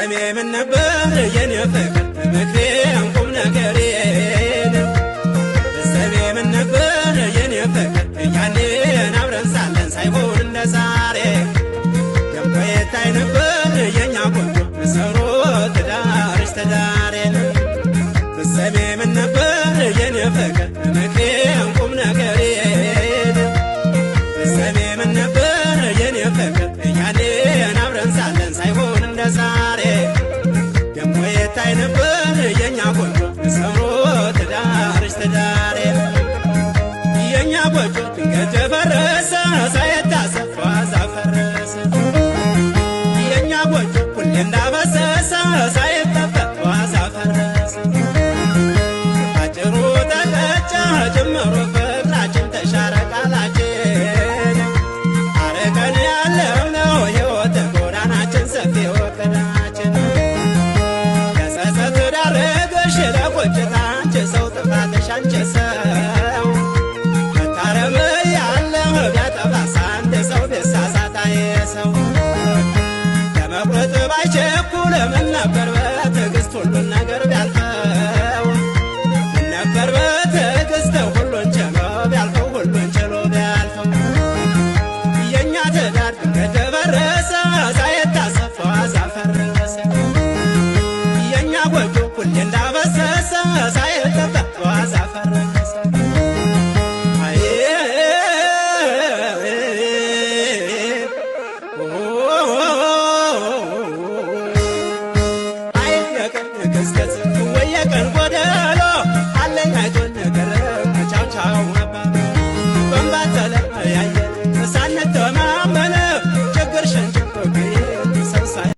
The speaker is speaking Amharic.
ፍጻሜ ምን ነበር የኔ ፍቅር ምክሬን ቁም ነገሬን ፍጻሜ ምን ነበር የኔ ፍቅር ያኔን አብረን ሳለን ሳይሆን እንደ ዛሬ ደምቆ ይታይ ነበር የኛ ጎጆ ሰሮ ትዳርሽ ትዳሬን ፍጻሜ ምን ነበር የኔ ፍቅር ምክሬን ቁም ነገሬን ፍጻሜ ምን ነበር የኔ ፍቅር ያኔን አብረን ሳለን ሳይሆን እንደ ዛሬ ደምቆ ይታይ ነበር የኛ ጎጆ ሰሮ ትዳርሽ ትዳሬን የኛ ጎጆ ድንገት ፈረሰ ሳይታሰብ ዋዛ ፈረሰ የኛ ጎጆ ሁሌ እንዳበሰሰ ሳይጠበቅ ዋዛ ፈረሰ አጭሩ ተቀጨ ጀመሩ ፍቅራችን ተሻረ ቃላችን አረቀን ያለው ነው ሕይወት ጎዳናችን ሰፊ ወቅናችን ለጸጸት ዳረገሽ ለቆጭታ አንቺ ሰው ጥፋትሽ አንቺ ሰው መታረም ያለው ቢያጠፋስ አንድ ሰው ቢሳሳት አየ ሰው ለመቁረጥ ባይቸኩል ምን ነበር